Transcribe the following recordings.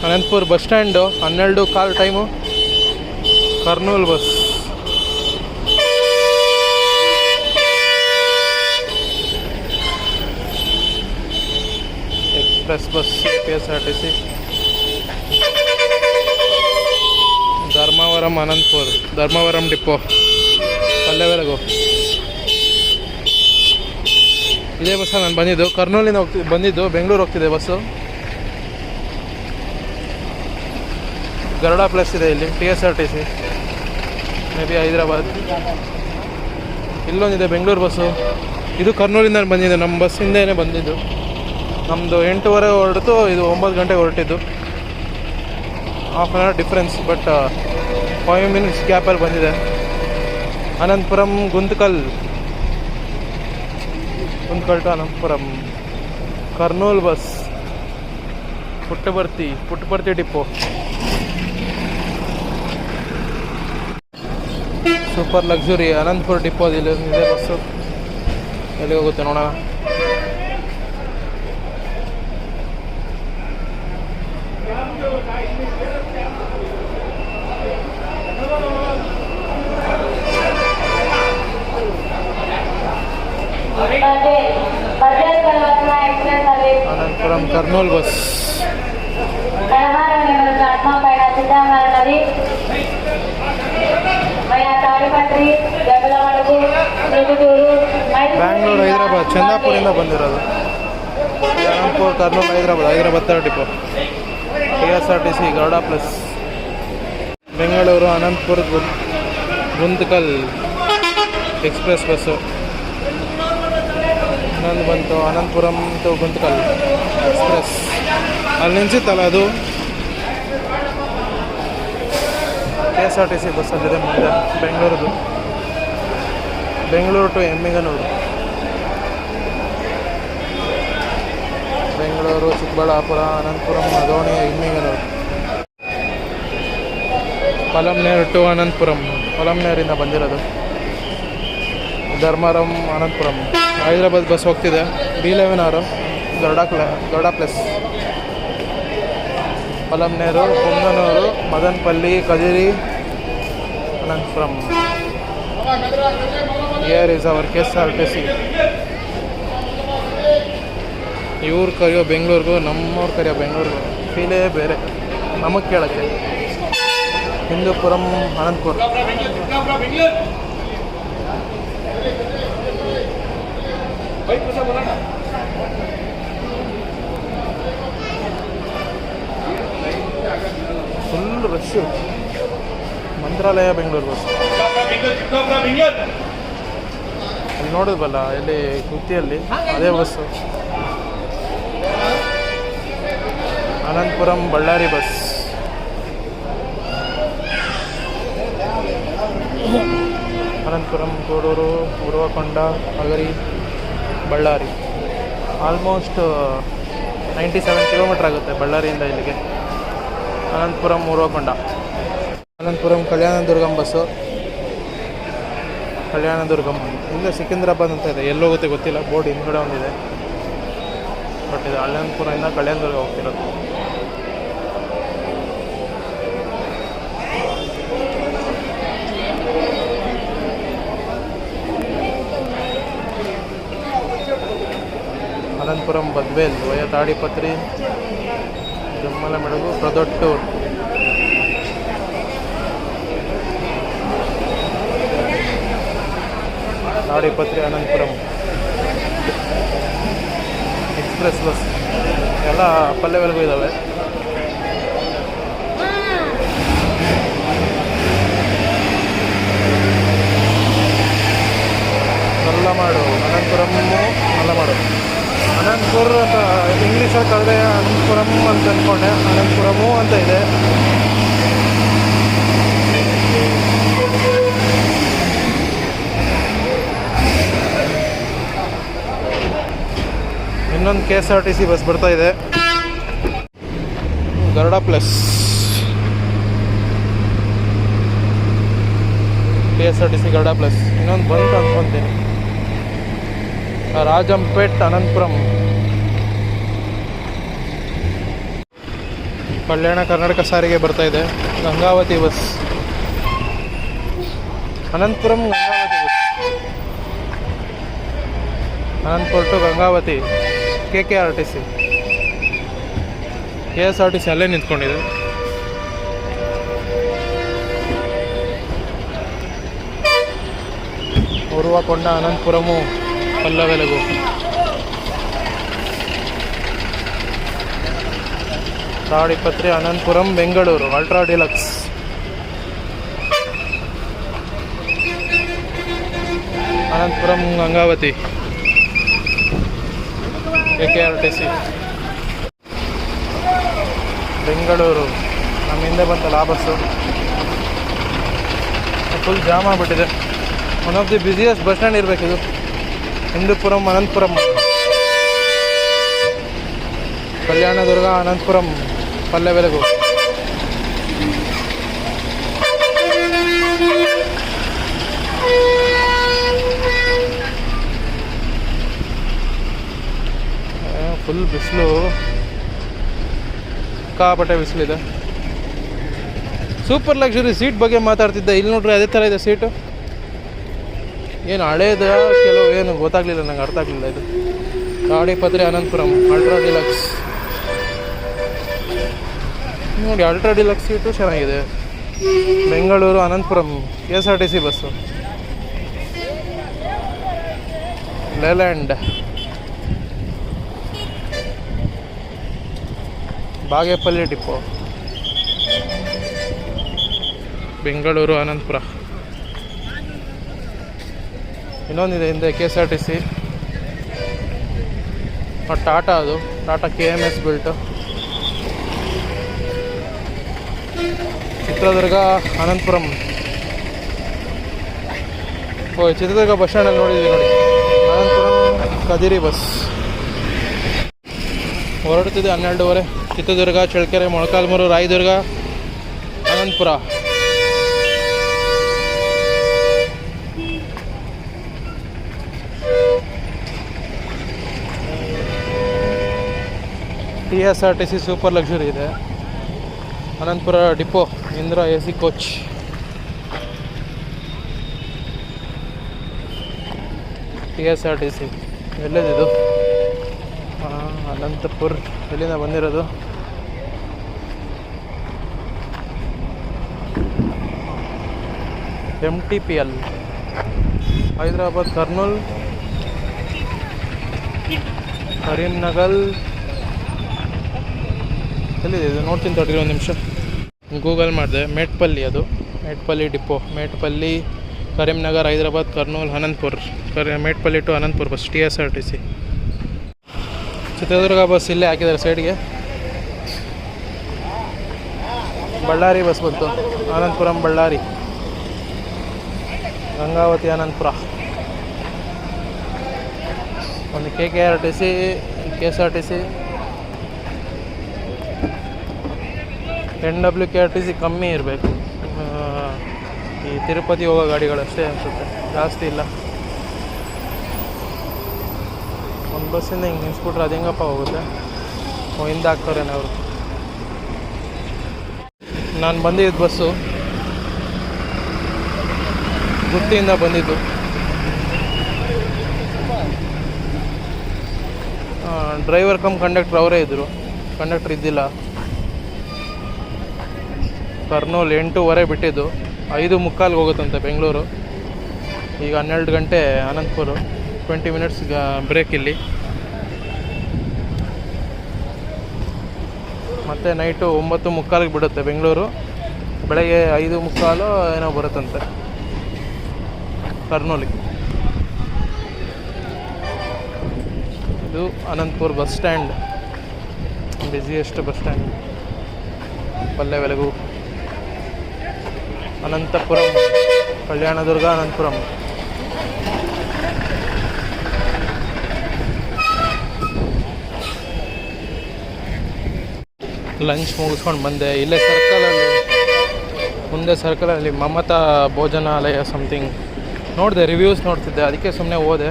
Anantapur bus stand 12:15 time. Kurnool bus. Express bus KSRTC. Dharmavaram Anantapur, Dharmavaram depot ಅಲ್ಲೇವರೆಗೂ ಇದೇ ಬಸ್ಸಲ್ಲಿ ನಾನು ಬಂದಿದ್ದು. ಕರ್ನೂಲಿಂದ ಬಂದಿದ್ದು ಬೆಂಗಳೂರು ಹೋಗ್ತಿದೆ ಬಸ್ಸು. ಗರುಡ ಪ್ಲಸ್ ಇದೆ ಇಲ್ಲಿ KSRTC. May be Hyderabad. ಇಲ್ಲೊಂದಿದೆ ಬೆಂಗಳೂರು ಬಸ್ಸು. ಇದು ಕರ್ನೂಲಿಂದ ಬಂದಿದ್ದು, ನಮ್ಮ ಬಸ್ಸಿಂದೇ ಬಂದಿದ್ದು. ನಮ್ಮದು 8:15 ಹೊರಟಿತು, ಇದು 9 ಗಂಟೆಗೆ ಹೊರಟಿದ್ದು. Half an hour difference, but 5 minutes ಗ್ಯಾಪಲ್ಲಿ ಬಂದಿದೆ. Anantapuram Guntakal to Anantapuram. Kurnool bus. Puttaparthi depot. Super luxury Anantapur depot. ಇದೆ ಬಸ್ಸು. ಎಲ್ಲಿಗೆ ಹೋಗುತ್ತೆ ನೋಡೋಣ. ಅನಂತಪುರಂ ಕರ್ನೂಲ್ ಬಸ್. ಬ್ಯಾಂಗ್ಳೂರು ಹೈದ್ರಾಬಾದ್ ಚಂದಾಪುರಿಂದ ಬಂದಿರೋದು. Anantapur Kurnool Hyderabad depot. KSRTC Garuda plus. Bengaluru Anantapur Guntakal express bus. ಇನ್ನೊಂದು ಬಂತು ಅನಂತಪುರಂ ಟು ಗುಂತಕಲ್ ಎಕ್ಸ್ಪ್ರೆಸ್. ಅಲ್ಲಿ ನಿಲ್ಸಿತ್ತಲ್ಲ ಅದು KSRTC ಬಸ್ಸಲ್ಲಿದೆ ಮುಂದೆ. ಬೆಂಗಳೂರು ಟು ಎಮ್ಮಿಗನೂರು. ಬೆಂಗಳೂರು, ಚಿಕ್ಕಬಳ್ಳಾಪುರ, ಅನಂತಪುರಂ, ಅದೋಣಿ, ಎಮ್ಮಿಗನೂರು. ಪಲಮ್ನೇರ್ ಟು ಅನಂತಪುರಂ. ಪಲಮ್ನೇರಿಂದ ಬಂದಿರೋದು. ಧರ್ಮವರಂ ಅನಂತಪುರಂ. ಹೈದ್ರಾಬಾದ್ ಬಸ್ ಹೋಗ್ತಿದೆ. B11 Garuda plus. Palamaner, Punganur, Madanapalle, Kadiri, Anantapuram. Here is our KSRTC. ಇವ್ರು ಕರೆಯೋ ಬೆಂಗಳೂರಿಗೂ ನಮ್ಮವ್ರು ಕರೆಯೋ ಬೆಂಗಳೂರಿಗೂ ಫೀಲೇ ಬೇರೆ. ನಮಗೆ ಕೇಳೋಕ್ಕೆ Hindupur Anantapur. Full rush. Mantralayam Bengaluru bus. ಅಲ್ಲಿ ನೋಡಿದ್ವಲ್ಲ ಇಲ್ಲಿ ಗುತ್ತಿಯಲ್ಲಿ, ಅದೇ bus. Anantapuram Ballari bus. Anantapuram, Guduru, Uravakonda, Hagari, Ballari. Almost 97 kilometre ಆಗುತ್ತೆ ಬಳ್ಳಾರಿಯಿಂದ ಇಲ್ಲಿಗೆ. ಅನಂತಪುರಂ, ಉರುವಕೊಂಡ. ಅನಂತಪುರಂ ಕಲ್ಯಾಣದುರ್ಗಂ ಬಸ್ಸು. ಕಲ್ಯಾಣದುರ್ಗಂ ಇಲ್ಲ ಸಿಕಿಂದ್ರಾಬಾದ್ ಅಂತ ಇದೆ. ಎಲ್ಲೋಗುತ್ತೆ ಗೊತ್ತಿಲ್ಲ, ಬೋರ್ಡ್ ಹಿಂದ್ಗಡೆ ಒಂದಿದೆ. ಬಟ್ ಇದು ಅನಂತಪುರದಿಂದ ಕಲ್ಯಾಣದುರ್ಗ ಹೋಗ್ತಿರೋದು. ಅನಂತಪುರಂ ಬದ್ವೇಲ್ ವಯ ತಾಡಿಪತ್ರಿ, ಜಮ್ಮಲಮೆಡಗು, ಪ್ರದೊಟ್ಟೂರು. ತಾಡಿಪತ್ರಿ ಅನಂತಪುರಂ ಎಕ್ಸ್ಪ್ರೆಸ್ ಬಸ್. ಎಲ್ಲ ಪಲ್ಲೆವರೆಗೂ ಇದ್ದಾವೆ. ನಲ್ಲಮಾಡು, ಅನಂತಪುರಮ್ಮು ನಲ್ಲಮಾಡು. ಅನಂತಪುರ ಅಂತ ಇಂಗ್ಲೀಷಲ್ಲಿ ಕಳೆದೆ ಅನಂತಪುರಂ ಅಂತ ಅಂದ್ಕೊಂಡೆ. ಅನಂತಪುರಮು ಅಂತ ಇದೆ. ಇನ್ನೊಂದು KSRTC ಬಸ್ ಬರ್ತಾ ಇದೆ, Garuda plus. KSRTC Garuda plus. ಇನ್ನೊಂದು ಬಂತು ಅಂದ್ಕೊತೀನಿ. ರಾಜಂಪೇಟ್ ಅನಂತಪುರಂ. ಕಲ್ಯಾಣ ಕರ್ನಾಟಕ ಸಾರಿಗೆ ಬರ್ತಾ ಇದೆ. Gangavathi bus, Anantapuram Gangavathi bus, Anantapur to Gangavathi KKRTC. KSRTC ಅಲ್ಲೇ ನಿಂತ್ಕೊಂಡಿದೆ. Uravakonda Anantapuram Pallevelagu. Tadipatri Anantapuram Bengaluru ultra deluxe. Anantapuram Gangavathi KKRTC. Bengaluru ನಮ್ಮ ಹಿಂದೆ ಬಂತಲ್ಲ ಆ ಬಸ್ಸು ಫುಲ್ ಜಾಮ್ ಆಗಿಬಿಟ್ಟಿದೆ. One of the busiest bus stand ಇರಬೇಕಿದು. ಹಿಂದೂಪುರಂ ಅನಂತಪುರಂ, ಕಲ್ಯಾಣದುರ್ಗ ಅನಂತಪುರಂ ಪಲ್ಲೆವೆಲಗು. ಫುಲ್ ಬಿಸಿಲು, ಸಿಕ್ಕಾಪಟ್ಟೆ ಬಿಸಿಲಿದೆ. ಸೂಪರ್ ಲಕ್ಸುರಿ ಸೀಟ್ ಬಗ್ಗೆ ಮಾತಾಡ್ತಿದ್ದೆ. ಇಲ್ಲಿ ನೋಡ್ರಿ ಅದೇ ಥರ ಇದೆ ಸೀಟು. ಏನು ಹಳೇದ ಕೆಲವು ಏನು ಗೊತ್ತಾಗಲಿಲ್ಲ ನಂಗೆ, ಅರ್ಥ ಆಗಲಿಲ್ಲ. ಇದು ತಾಡಿಪತ್ರಿ ಅನಂತಪುರಂ ಅಲ್ಟ್ರಾ ಡಿಲಕ್ಸ್. ನೋಡಿ ಅಲ್ಟ್ರಾ ಡಿಲಕ್ಸ್ ಸೀಟು ಚೆನ್ನಾಗಿದೆ. Bengaluru Anantapuram KSRTC bus. Leyland, Bagepalli depot, Bengaluru Anantapur. ಇನ್ನೊಂದಿದೆ ಹಿಂದೆ KSRTC, ಟಾಟಾ, ಅದು Tata KMS built. Chitradurga Anantapuram. Chitradurga bus ಸ್ಟ್ಯಾಂಡಲ್ಲಿ ನೋಡಿದ್ವಿ ನೋಡಿ, ಅನಂತಪುರಂ ಕದಿರಿ ಬಸ್ ಹೊರಡ್ತಿದೆ 12:30. Chitradurga, Challakere, Molakalmuru, Rayadurga, Anantapur. TSRTC super luxury ಇದೆ. Anantapur depot Indra AC coach. TSRTC ಎಲ್ಲಿದ್ದು? ಅನಂತಪುರ. ಎಲ್ಲಿಂದ ಬಂದಿರೋದು? MTPL, ಹೈದರಾಬಾದ್, ಕರ್ನೂಲ್, ಕರೀಂನಗರ್. ಎಲ್ಲಿದೆ ಇದು? ನೋಡ್ತೀನಿ ತಡ್ರಿ ಒಂದು ನಿಮಿಷ. ಗೂಗಲ್ ಮಾಡಿದೆ. ಮೇಟ್ಪಲ್ಲಿ, ಅದು Metpally depot. Metpally, Karimnagar, Hyderabad, Kurnool, Anantapur. Metpally to Anantapur bus TSRTC. Chitradurga bus ಇಲ್ಲೇ ಹಾಕಿದ್ದಾರೆ ಸೈಡ್ಗೆ. ಬಳ್ಳಾರಿ ಬಸ್ ಬಂತು. ಅನಂತಪುರಂ ಬಳ್ಳಾರಿ, ಗಂಗಾವತಿ ಅನಂತಪುರ. ಒಂದು KKRTC, KSRTC, NWKRTC ಕಮ್ಮಿ ಇರಬೇಕು. ಈ ತಿರುಪತಿ ಹೋಗೋ ಗಾಡಿಗಳಷ್ಟೇ ಅನಿಸುತ್ತೆ, ಜಾಸ್ತಿ ಇಲ್ಲ. ಒಂದು ಬಸ್ಸಿಂದ ಹಿಂಗೆ ನಿಲ್ಸ್ಬಿಟ್ರೆ ಅದು ಹೆಂಗಪ್ಪ ಹೋಗುತ್ತೆ? ಹಿಂದೆ ಹಾಕ್ತಾರೇನೆ ಅವರು. ನಾನು ಬಂದಿದ್ದು ಬಸ್ಸು ಗುತ್ತಿಯಿಂದ ಬಂದಿದ್ದು. ಡ್ರೈವರ್ ಕಮ್ ಕಂಡಕ್ಟ್ರ್ ಅವರೇ ಇದ್ದರು, ಕಂಡಕ್ಟ್ರ್ ಇದ್ದಿಲ್ಲ. ಕರ್ನೂಲ್ 8:30 ಬಿಟ್ಟಿದ್ದು, 5:45 ಹೋಗುತ್ತಂತೆ ಬೆಂಗಳೂರು. ಈಗ 12 ಗಂಟೆ ಅನಂತಪುರ. 20 ಮಿನಿಟ್ಸ್ ಬ್ರೇಕ್ ಇಲ್ಲಿ. ಮತ್ತು ನೈಟು 9:45 ಬಿಡುತ್ತೆ ಬೆಂಗಳೂರು. ಬೆಳಗ್ಗೆ 5:45 ಏನೋ ಬರುತ್ತಂತೆ ಕರ್ನೂಲಿಗೆ. ಇದು Anantapur bus stand, busiest bus stand. Pallevelagu, Anantapuram, Kalyandurg, Anantapuram. Lunch ಮುಗಿಸ್ಕೊಂಡು ಬಂದೆ. ಇಲ್ಲೇ ಸರ್ಕಲಲ್ಲಿ, ಮುಂದೆ ಸರ್ಕಲಲ್ಲಿ ಮಮತಾ ಭೋಜನಾಲಯ ಸಮಥಿಂಗ್ ನೋಡಿದೆ, ರಿವ್ಯೂಸ್ ನೋಡ್ತಿದ್ದೆ, ಅದಕ್ಕೆ ಸುಮ್ಮನೆ ಹೋದೆ.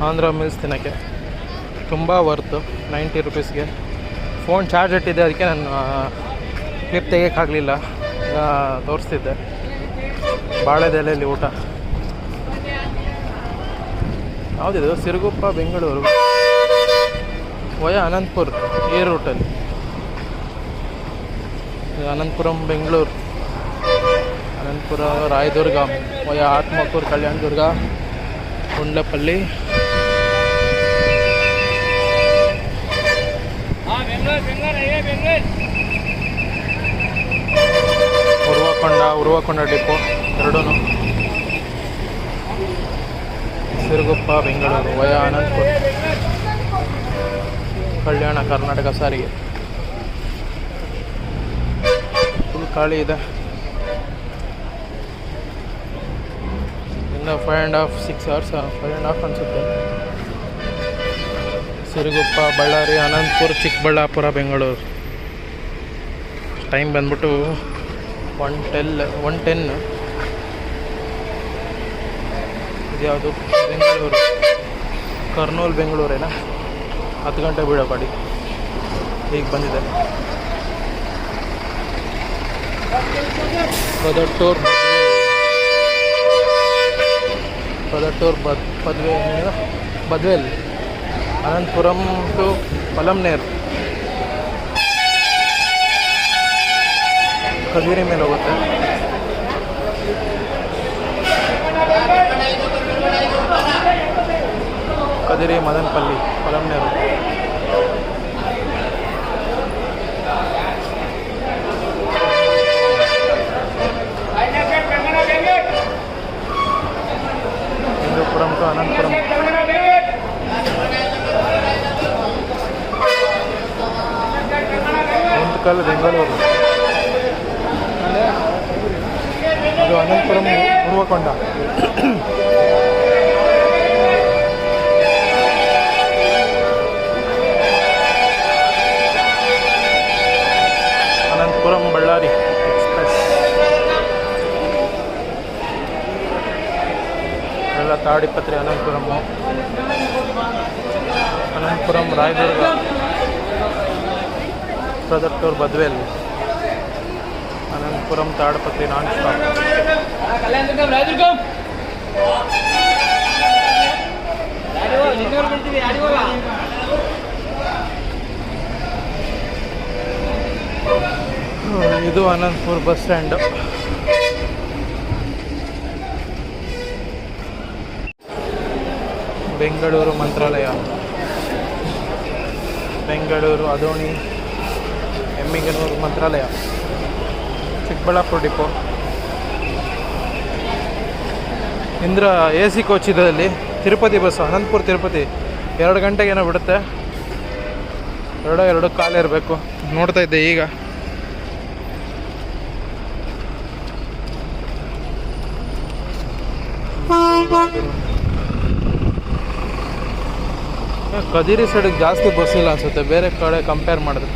ಆಂಧ್ರ ಮಿಲ್ಸ್ ತಿನ್ನೋಕ್ಕೆ ತುಂಬ ವರ್ತು, 90 ರೂಪೀಸ್ಗೆ. ಫೋನ್ ಚಾರ್ಜ್ ಇಟ್ಟಿದ್ದೆ, ಅದಕ್ಕೆ ನಾನು ಕ್ಲಿಪ್ ತೆಗಿಯೋಕ್ಕಾಗಲಿಲ್ಲ, ಈಗ ತೋರಿಸ್ತಿದ್ದೆ. ಬಾಳೆದೆಲೆಯಲ್ಲಿ ಊಟ. ಯಾವುದಿದು? ಸಿರುಗುಪ್ಪ ಬೆಂಗಳೂರು ವಯ ಅನಂತಪುರ್ ಈ ರೂಟಲ್ಲಿ. ಅನಂತಪುರಂ ಬೆಂಗಳೂರು, ಅನಂತಪುರ ರಾಯದುರ್ಗ ವಯ ಆತ್ಮಕೂರು ಕಲ್ಯಾಣದುರ್ಗ ಗುಂಡ್ಲಪಲ್ಲಿ. ಉರುವಕೊಂಡ ಡಿಪೋ ಎರಡೂ. ಸಿರುಗುಪ್ಪ ಬೆಂಗಳೂರು ವಯ ಅನಂತಪುರ ಕಲ್ಯಾಣ ಕರ್ನಾಟಕ ಸಾರಿಗೆ. ಫುಲ್ ಖಾಲಿ ಇದೆ. ಇನ್ನು 5.5-6 hours, 5.5 ಅನಿಸುತ್ತೆ. ಸಿರುಗುಪ್ಪ, ಬಳ್ಳಾರಿ, ಅನಂತಪುರ, ಚಿಕ್ಕಬಳ್ಳಾಪುರ, ಬೆಂಗಳೂರು. ಟೈಮ್ ಬಂದ್ಬಿಟ್ಟು 1:10. ಇದ್ಯಾವುದು? ಬೆಂಗಳೂರು ಕರ್ನೂಲ್ ಬೆಂಗಳೂರೇನಾ? 10 ಗಂಟೆ ಬೀಳೋ ಗಾಡಿ ಈಗ ಬಂದಿದೆ. ಪದಟೂರ್ ಬದ್ವೇಲ್, ಅನಂತಪುರಂ ಟು ಪಲಮ್ನೇರ್. ಕಗೇರಿ ಮೇಲೆ ಹೋಗುತ್ತೆ. ಕದಿರಿ, ಮದನಪಲ್ಲಿ, ಪಲಮ್ನೇರು. ಹಿಂದೂಪುರಂ ಟು ಅನಂತಪುರಂ. ಗುಂತಕಲ್ ಬೆಂಗಳೂರು. ಅದು ಅನಂತಪುರಂ ಉರುವಕೊಂಡ. ಅನಂತಪುರಂ ಬಳ್ಳಾರಿ ಎಕ್ಸ್ಪ್ರೆಸ್ ಎಲ್ಲ ತಾಡಿಪತ್ರಿ. Anantapuram Rayadurga, Proddatur Badvel, Anantapuram Tadipatri non stop. ಇದು Anantapur bus stand. Bengaluru Mantralayam, Bengaluru Adoni, Emmiganur Mantralayam. Chikkaballapur depot. Indra AC coach ಇದರಲ್ಲಿ. ತಿರುಪತಿ ಬಸ್, ಅನಂತಪುರ ತಿರುಪತಿ 2 ಗಂಟೆಗೇನೋ ಬಿಡುತ್ತೆ. 2 ಕಾಲು ಇರಬೇಕು. ನೋಡ್ತಾ ಇದ್ದೆ ಈಗ. ಕದಿರಿ ಸೈಡಿಗೆ ಜಾಸ್ತಿ ಬಸ್ ಇಲ್ಲ ಅನಿಸುತ್ತೆ ಬೇರೆ ಕಡೆ ಕಂಪೇರ್ ಮಾಡಿದ್ರೆ.